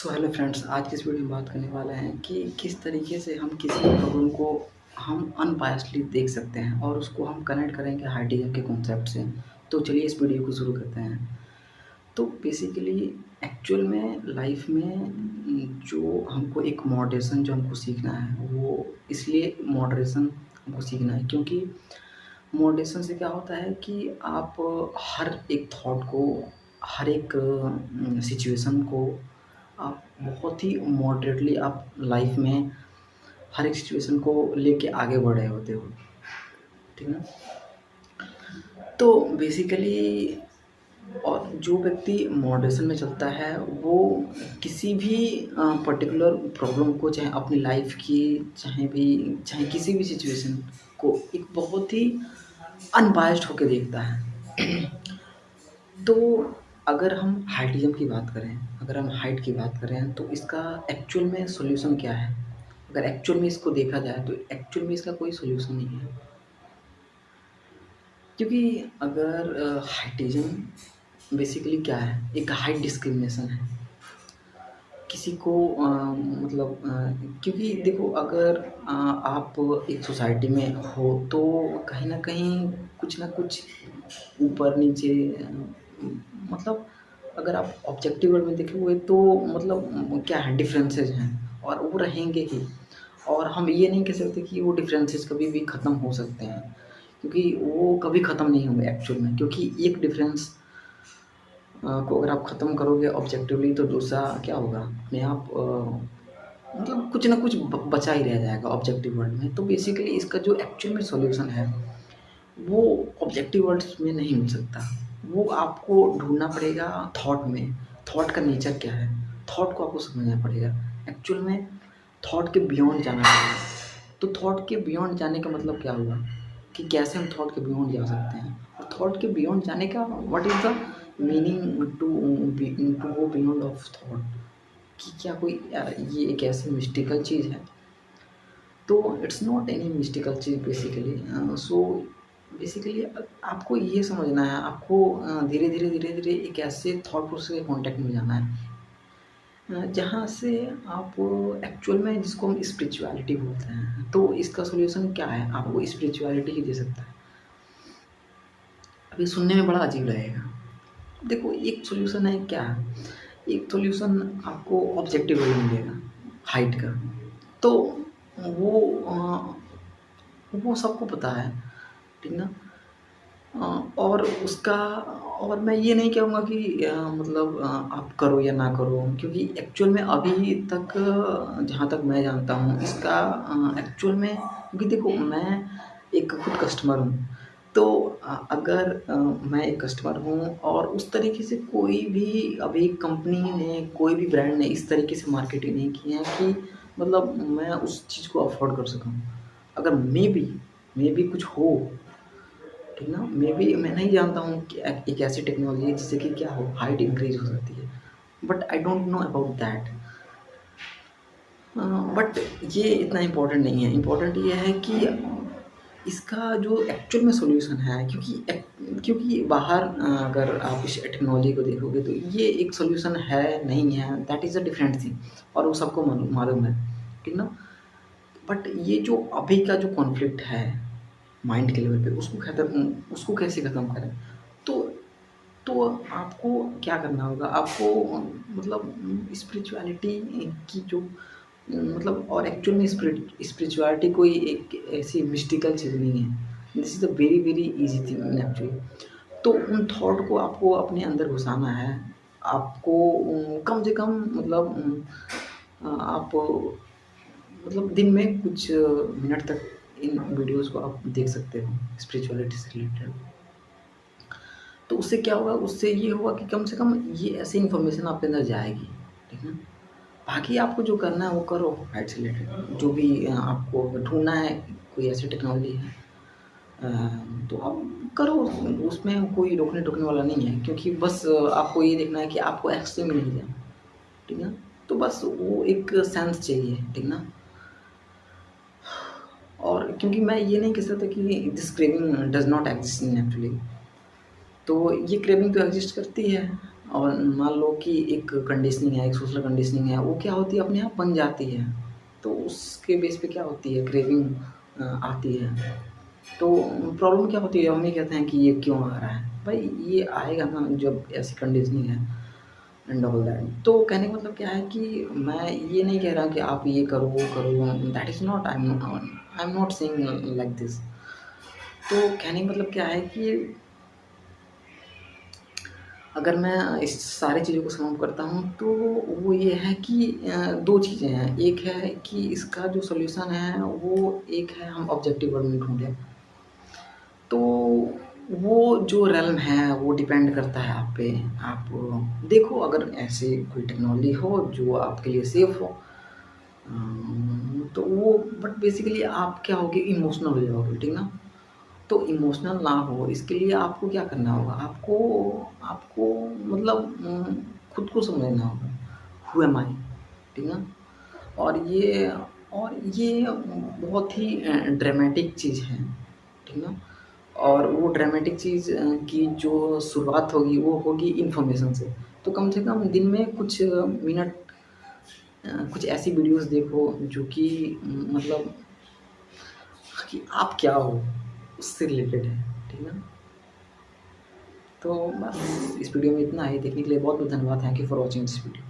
So hello friends, आज की इस वीडियो में बात करने वाले हैं कि किस तरीके से हम किसी प्रॉब्लम को हम अनबायस्डली देख सकते हैं और उसको हम कनेक्ट करेंगे हाइडेगर के कॉन्सेप्ट से। तो चलिए इस वीडियो को शुरू करते हैं। तो बेसिकली एक्चुअल में लाइफ में जो हमको एक मॉडरेशन जो हमको सीखना है वो इसलिए मॉडरेशन हमको सीखना है क्योंकि मॉडरेशन से क्या होता है कि आप हर एक थॉट को, हर एक सिचुएशन को आप बहुत ही मॉडरेटली आप लाइफ में हर एक सिचुएशन को लेके आगे बढ़ रहे होते हो, ठीक है ना? तो बेसिकली और जो व्यक्ति मॉडरेशन में चलता है वो किसी भी पर्टिकुलर प्रॉब्लम को, चाहे अपनी लाइफ की, चाहे किसी भी सिचुएशन को एक बहुत ही अनबायस्ड होके देखता है। तो अगर हम हाइटिज़म की बात करें, अगर हम हाइट की बात करें तो इसका एक्चुअल में सॉल्यूशन क्या है? अगर एक्चुअल में इसको देखा जाए तो एक्चुअल में इसका कोई सॉल्यूशन नहीं है। क्योंकि अगर हाइटिज़म बेसिकली क्या है? एक हाइट डिस्क्रिमिनेशन है। किसी को क्योंकि देखो अगर आप एक सोसाइटी में हो तो कहीं न कहीं कुछ न कुछ ऊपर-नीचे मतलब अगर आप ऑब्जेक्टिव वर्ड में देखोगे तो मतलब क्या है, डिफरेंसेस हैं और वो रहेंगे ही। और हम ये नहीं कह सकते कि वो डिफरेंसेस कभी भी ख़त्म हो सकते हैं, क्योंकि वो कभी ख़त्म नहीं होंगे एक्चुअल में, क्योंकि एक डिफरेंस को अगर आप ख़त्म करोगे ऑब्जेक्टिवली तो दूसरा क्या होगा, अपने आप मतलब कुछ ना कुछ बचा ही रह जाएगा ऑब्जेक्टिव वर्ल्ड में। तो बेसिकली इसका जो एक्चुअल में सॉल्यूशन है वो ऑब्जेक्टिव वर्ड्स में नहीं मिल सकता। वो आपको ढूँढना पड़ेगा थॉट में। थॉट का नेचर क्या है? थॉट को आपको समझना पड़ेगा। एक्चुअल में थॉट के बियॉन्ड जाना पड़ेगा। तो थॉट के बियॉन्ड जाने का मतलब क्या हुआ कि कैसे हम थॉट के बियॉन्ड जा सकते हैं? और थॉट के बियॉन्ड जाने का what is the meaning to go beyond of thought, कि क्या कोई ये एक ऐसी मिस्टिकल चीज़ है? तो it's not any mystical cheese basically. So basically आपको ये समझना है, आपको धीरे-धीरे एक ऐसे थॉट प्रोसेस के कॉन्टैक्ट में जाना है जहाँ से आप एक्चुअल में, जिसको हम स्पिरिचुअलिटी बोलते हैं। तो इसका सॉल्यूशन क्या है? आपको स्पिरिचुअलिटी ही दे सकता है। अभी सुनने में बड़ा अजीब लगेगा। देखो एक सॉल्यूशन है क्या? एक सॉल्यूशन आपको ऑब्जेक्टिवली मिलेगा हाइट का। तो वो वो सबको पता है, ठीक ना? और उसका, और मैं ये नहीं कहूँगा कि आप करो या ना करो, क्योंकि एक्चुअल में अभी तक जहाँ तक मैं जानता हूँ इसका एक्चुअल में, क्योंकि देखो मैं एक खुद कस्टमर हूँ। तो अगर मैं एक कस्टमर हूँ और उस तरीके से कोई भी अभी कंपनी ने, कोई भी ब्रांड ने इस तरीके से मार्केटिंग नहीं की है कि मतलब मैं उस चीज़ को अफ़ोर्ड कर सकूँ। अगर मे बी कुछ हो, ठीक ना? मे बी मैं नहीं जानता हूँ कि एक ऐसी टेक्नोलॉजी है जिससे कि क्या हो, हाइट इंक्रीज़ हो सकती है। But I don't know about that. But ये इतना इम्पोर्टेंट नहीं है। इम्पोर्टेंट ये है कि इसका जो एक्चुअल में सॉल्यूशन है, क्योंकि बाहर अगर आप इस टेक्नोलॉजी को देखोगे तो ये एक सॉल्यूशन है, नहीं है, that is a different thing और वो सबको मालूम है, ठीक ना? बट ये जो अभी का जो कॉन्फ्लिक्ट है माइंड के लेवल पे, उसको कैसे ख़त्म करें? तो तो आपको क्या करना होगा? आपको स्पिरिचुअलिटी की जो और एक्चुअल में स्पिरिचुअलिटी कोई एक ऐसी मिस्टिकल चीज़ नहीं है। This is a very very easy thing in actually. तो उन थॉट को आपको अपने अंदर घुसाना है। आपको कम से कम आप दिन में कुछ मिनट तक इन वीडियोज़ को आप देख सकते हो स्पिरिचुअलिटी से रिलेटेड। तो उससे क्या होगा? उससे ये होगा कि कम से कम ये ऐसी इन्फॉर्मेशन आपके अंदर जाएगी, ठीक है? बाकी आपको जो करना है वो करो हाइट से रिलेटेड। जो भी आपको ढूँढना है, कोई ऐसी टेक्नोलॉजी है तो आप करो। उसमें कोई रोकने-टोकने वाला नहीं है, क्योंकि बस आपको ये देखना है कि आपको एक्सट्रीम में नहीं जाना, ठीक है? तो बस वो एक सेंस चाहिए, ठीक ना? और क्योंकि मैं ये नहीं कह सकता कि this craving does not exist in actually. तो ये क्रेविंग तो एग्ज़िस्ट करती है। और मान लो कि एक कंडीशनिंग है, एक सोशल कंडीशनिंग है, वो क्या होती है अपने आप बन जाती है। तो उसके बेस पे क्या होती है क्रेविंग आती है। तो प्रॉब्लम क्या होती है हम ये कहते हैं कि ये क्यों आ रहा है? भाई ये आएगा ना जब ऐसी कंडीशनिंग है एंड ऑल दैट। तो कहने का मतलब क्या है कि मैं ये नहीं कह रहा कि आप ये करो, वो करो, that is not I am not saying like this. तो कहने का मतलब क्या है कि अगर मैं इस सारी चीज़ों को सम अप करता हूँ तो वो ये है कि 2 चीज़ें हैं। एक है कि इसका जो सॉल्यूशन है वो एक है हम ऑब्जेक्टिव वर्ड में ढूँढें। तो वो जो रेल्म है वो डिपेंड करता है आप पे। आप देखो अगर ऐसी कोई टेक्नोलॉजी हो जो आपके लिए सेफ़ हो तो वो बट बेसिकली आप क्या होगे इमोशनल हो जाओगे, ठीक ना? तो इमोशनल ना हो इसके लिए आपको क्या करना होगा? आपको आपको मतलब खुद को समझना होगा, हू एम आई? ठीक ना? और ये बहुत ही ड्रामेटिक चीज़ है, ठीक ना? और वो ड्रामेटिक चीज़ की जो शुरुआत होगी वो होगी इन्फॉर्मेशन से। तो कम से कम दिन में कुछ मिनट कुछ ऐसी वीडियोज़ देखो जो कि मतलब कि आप क्या हो उससे रिलेटेड है, ठीक है? तो बस इस वीडियो में इतना ही। देखने के लिए बहुत-बहुत धन्यवाद। Thank you for watching this video.